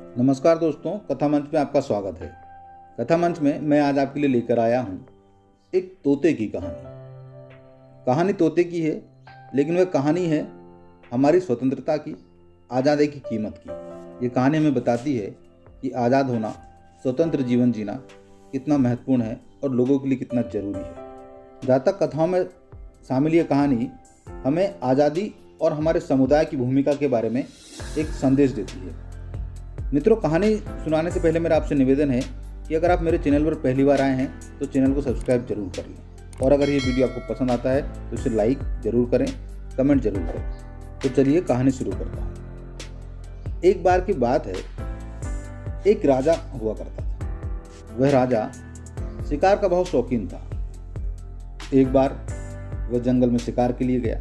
नमस्कार दोस्तों, कथा मंच में आपका स्वागत है। कथा मंच में मैं आज आपके लिए लेकर आया हूँ एक तोते की कहानी। कहानी तोते की है, लेकिन वह कहानी है हमारी स्वतंत्रता की, आज़ादी की कीमत की। ये कहानी हमें बताती है कि आज़ाद होना, स्वतंत्र जीवन जीना कितना महत्वपूर्ण है और लोगों के लिए कितना जरूरी है। जहाँ तक कथाओं में शामिल ये कहानी हमें आज़ादी और हमारे समुदाय की भूमिका के बारे में एक संदेश देती है। मित्रों, कहानी सुनाने से पहले मेरा आपसे निवेदन है कि अगर आप मेरे चैनल पर पहली बार आए हैं तो चैनल को सब्सक्राइब जरूर कर लें, और अगर ये वीडियो आपको पसंद आता है तो इसे लाइक जरूर करें, कमेंट जरूर करें। तो चलिए कहानी शुरू करता हूँ। एक बार की बात है, एक राजा हुआ करता था। वह राजा शिकार का बहुत शौकीन था। एक बार वह जंगल में शिकार के लिए गया।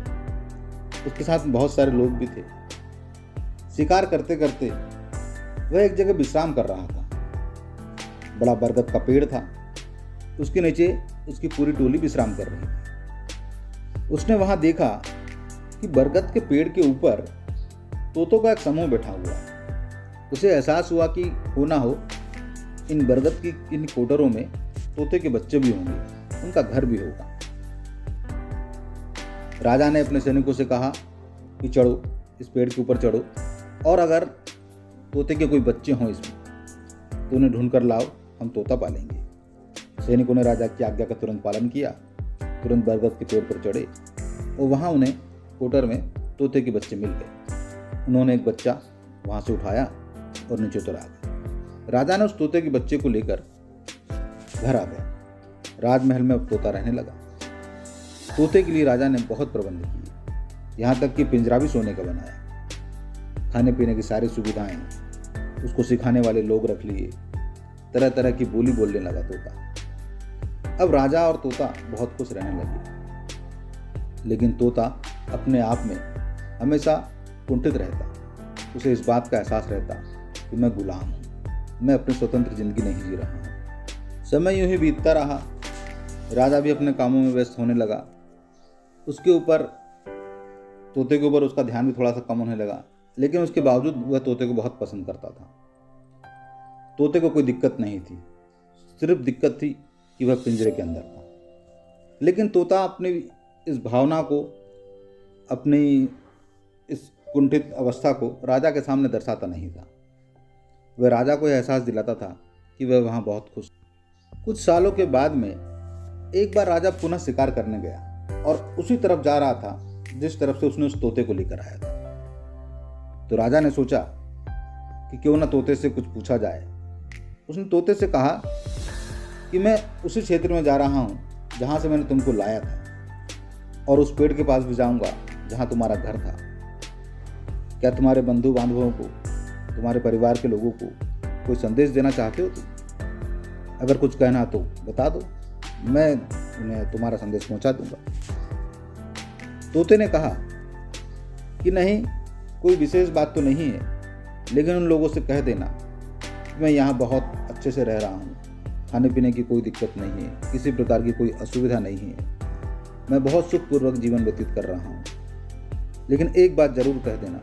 उसके साथ बहुत सारे लोग भी थे। शिकार करते करते वह एक जगह विश्राम कर रहा था। बड़ा बरगद का पेड़ था। उसके नीचे उसकी पूरी टोली विश्राम कर रही थी। उसने वहां देखा कि बरगद के पेड़ के ऊपर तोतों का एक समूह बैठा हुआ है। उसे एहसास हुआ कि हो ना हो इन बरगद की इन कोटरों में तोते के बच्चे भी होंगे, उनका घर भी होगा। राजा ने अपने सैनिकों से कहा कि चढ़ो, इस पेड़ के ऊपर चढ़ो, और अगर तोते के कोई बच्चे हों इसमें तो उन्हें ढूंढ कर लाओ, हम तोता पालेंगे। सैनिकों ने राजा की आज्ञा का तुरंत पालन किया। तुरंत बरगद के पेड़ पर चढ़े और वहां उन्हें कोटर में तोते के बच्चे मिल गए। उन्होंने एक बच्चा वहां से उठाया और नीचे उतर आ गए। राजा ने उस तोते के बच्चे को लेकर घर आ गया। राजमहल में अब तोता रहने लगा। तोते के लिए राजा ने बहुत प्रबंध किए, यहाँ तक कि पिंजरा भी सोने का बनाया। खाने पीने की सारी सुविधाएं, उसको सिखाने वाले लोग रख लिए। तरह तरह की बोली बोलने लगा तोता। अब राजा और तोता बहुत खुश रहने लगे। लेकिन तोता अपने आप में हमेशा कुंठित रहता। उसे इस बात का एहसास रहता कि मैं गुलाम हूँ, मैं अपनी स्वतंत्र जिंदगी नहीं जी रहा हूँ। समय यूं ही बीतता रहा। राजा भी अपने कामों में व्यस्त होने लगा। उसके ऊपर तोते के ऊपर उसका ध्यान भी थोड़ा सा कम होने लगा, लेकिन उसके बावजूद वह तोते को बहुत पसंद करता था। तोते को कोई दिक्कत नहीं थी, सिर्फ दिक्कत थी कि वह पिंजरे के अंदर था। लेकिन तोता अपनी इस भावना को, अपनी इस कुंठित अवस्था को राजा के सामने दर्शाता नहीं था। वह राजा को यह एहसास दिलाता था कि वह वहाँ बहुत खुश। कुछ सालों के बाद में एक बार राजा पुनः शिकार करने गया और उसी तरफ जा रहा था जिस तरफ से उसने उस तोते को लेकर आया था। तो राजा ने सोचा कि क्यों ना तोते से कुछ पूछा जाए। उसने तोते से कहा कि मैं उसी क्षेत्र में जा रहा हूँ जहाँ से मैंने तुमको लाया था, और उस पेड़ के पास भी जाऊँगा जहाँ तुम्हारा घर था। क्या तुम्हारे बंधु बांधवों को, तुम्हारे परिवार के लोगों को कोई संदेश देना चाहते हो तुम? अगर कुछ कहना तो बता दो, मैं उन्हें तुम्हारा संदेश पहुँचा दूंगा। तोते ने कहा कि नहीं, कोई विशेष बात तो नहीं है, लेकिन उन लोगों से कह देना कि मैं यहाँ बहुत अच्छे से रह रहा हूँ। खाने पीने की कोई दिक्कत नहीं है, किसी प्रकार की कोई असुविधा नहीं है। मैं बहुत सुखपूर्वक जीवन व्यतीत कर रहा हूँ। लेकिन एक बात जरूर कह देना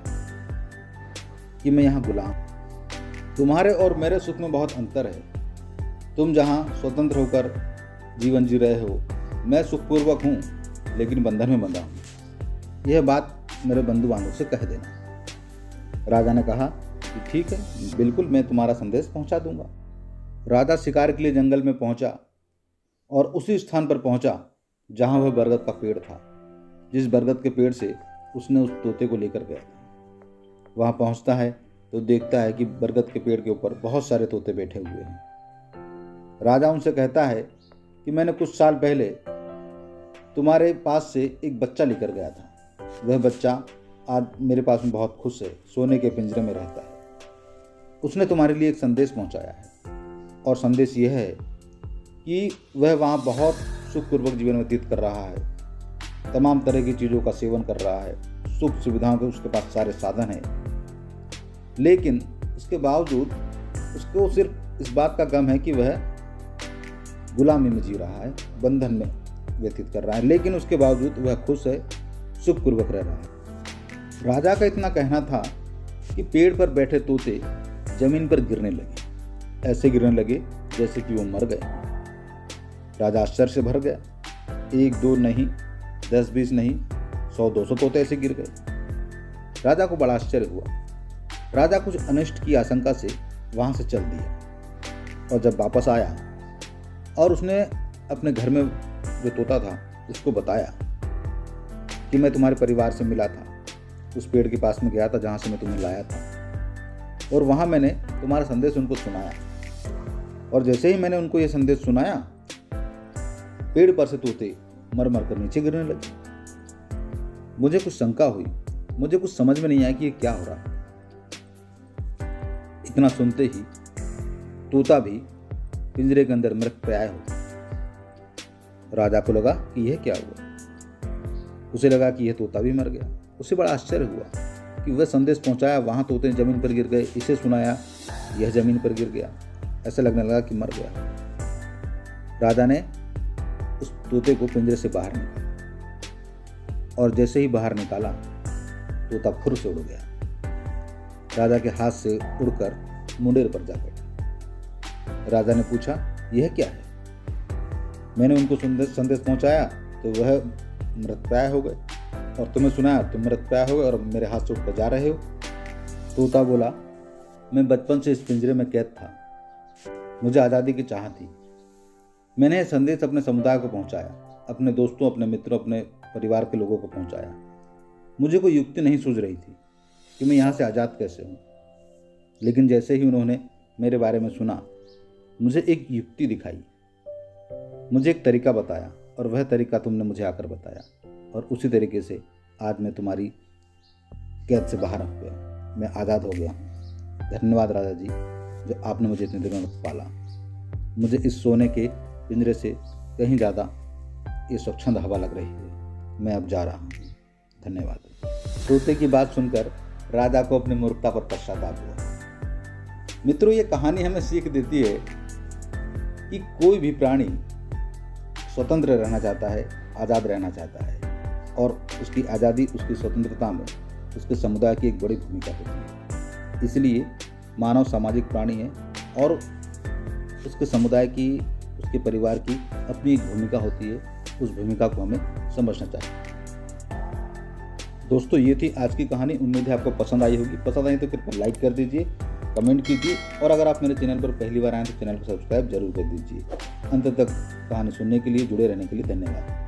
कि मैं यहाँ गुलाम। तुम्हारे और मेरे सुख में बहुत अंतर है। तुम जहाँ स्वतंत्र होकर जीवन जी रहे हो, मैं सुखपूर्वक हूँ लेकिन बंधन में बंधा हूँ। यह बात मेरे बंधु बांधव से कह देना। राजा ने कहा कि ठीक है, बिल्कुल मैं तुम्हारा संदेश पहुंचा दूंगा। राजा शिकार के लिए जंगल में पहुंचा और उसी स्थान पर पहुंचा जहां वह बरगद का पेड़ था, जिस बरगद के पेड़ से उसने उस तोते को लेकर गया था। वहां पहुंचता है तो देखता है कि बरगद के पेड़ के ऊपर बहुत सारे तोते बैठे हुए हैं। राजा उनसे कहता है कि मैंने कुछ साल पहले तुम्हारे पास से एक बच्चा लेकर गया था। वह बच्चा आज मेरे पास में बहुत खुश है, सोने के पिंजरे में रहता है। उसने तुम्हारे लिए एक संदेश पहुंचाया है, और संदेश यह है कि वह वहाँ बहुत सुखपूर्वक जीवन व्यतीत कर रहा है। तमाम तरह की चीज़ों का सेवन कर रहा है, सुख सुविधाओं के उसके पास सारे साधन हैं। लेकिन इसके बावजूद उसको सिर्फ इस बात का गम है कि वह गुलामी में जी रहा है, बंधन में व्यतीत कर रहा है। लेकिन उसके बावजूद वह खुश है, सुखपूर्वक रह रहा है। राजा का इतना कहना था कि पेड़ पर बैठे तोते जमीन पर गिरने लगे। ऐसे गिरने लगे जैसे कि वो मर गए। राजा आश्चर्य से भर गया। 1 2 नहीं, 10 20 नहीं, 100 200 तोते ऐसे गिर गए। राजा को बड़ा आश्चर्य हुआ। राजा कुछ अनिष्ट की आशंका से वहां से चल दिया और जब वापस आया और उसने अपने घर में जो तोता था उसको बताया कि मैं तुम्हारे परिवार से मिला था, उस पेड़ के पास में गया था जहाँ से मैं तुम्हें लाया था और वहाँ मैंने तुम्हारा संदेश उनको सुनाया। और जैसे ही मैंने उनको ये संदेश सुनाया, पेड़ पर से तोते मर मर कर नीचे गिरने लगे। मुझे कुछ शंका हुई, मुझे कुछ समझ में नहीं आया कि ये क्या हो रहा। इतना सुनते ही तोता भी पिंजरे के अंदर मृत प्राय हो गया। राजा को लगा कि यह क्या हुआ। उसे लगा कि यह तोता भी मर गया। उसे बड़ा आश्चर्य हुआ कि वह संदेश पहुंचाया, वहां तोते जमीन पर गिर गए, इसे सुनाया, यह जमीन पर गिर गया। ऐसा लगने लगा कि मर गया। राजा ने उस तोते को पिंजरे से बाहर निकाला और जैसे ही बाहर निकाला तोता फुर से उड़ गया। राजा के हाथ से उड़कर मुंडेर पर जा बैठा। राजा ने पूछा, यह क्या है? मैंने उनको संदेश पहुंचाया तो वह मृतप्राय हो गए और तुम्हें सुनाया तुम मृतप्राय हो गए और मेरे हाथ से उठकर जा रहे हो। तोता बोला, मैं बचपन से इस पिंजरे में कैद था, मुझे आज़ादी की चाह थी। मैंने यह संदेश अपने समुदाय को पहुंचाया, अपने दोस्तों, अपने मित्रों, अपने परिवार के लोगों को पहुंचाया। मुझे कोई युक्ति नहीं सूझ रही थी कि मैं यहाँ से आज़ाद कैसे हूँ। लेकिन जैसे ही उन्होंने मेरे बारे में सुना, मुझे एक युक्ति दिखाई, मुझे एक तरीका बताया और वह तरीका तुमने मुझे आकर बताया और उसी तरीके से आज मैं तुम्हारी कैद से बाहर आ गया, मैं आज़ाद हो गया हूँ। धन्यवाद राजा जी, जो आपने मुझे इतने दिनों तक पाला। मुझे इस सोने के पिंजरे से कहीं ज़्यादा ये स्वच्छंद हवा लग रही है। मैं अब जा रहा हूँ। धन्यवाद। तोते की बात सुनकर राजा को अपनी मूर्खता पर पश्चाताप हुआ। मित्रों, ये कहानी हमें सीख देती है कि कोई भी प्राणी स्वतंत्र रहना चाहता है, आज़ाद रहना चाहता है और उसकी आज़ादी, उसकी स्वतंत्रता में उसके समुदाय की एक बड़ी भूमिका होती है। इसलिए मानव सामाजिक प्राणी है और उसके समुदाय की, उसके परिवार की अपनी एक भूमिका होती है। उस भूमिका को हमें समझना चाहिए। दोस्तों, ये थी आज की कहानी। उम्मीद है आपको पसंद आई होगी। पसंद आई तो कृपया लाइक कर दीजिए, कमेंट कीजिए और अगर आप मेरे चैनल पर पहली बार आए तो चैनल को सब्सक्राइब जरूर कर दीजिए। अंत तक कहानी सुनने के लिए, जुड़े रहने के लिए धन्यवाद।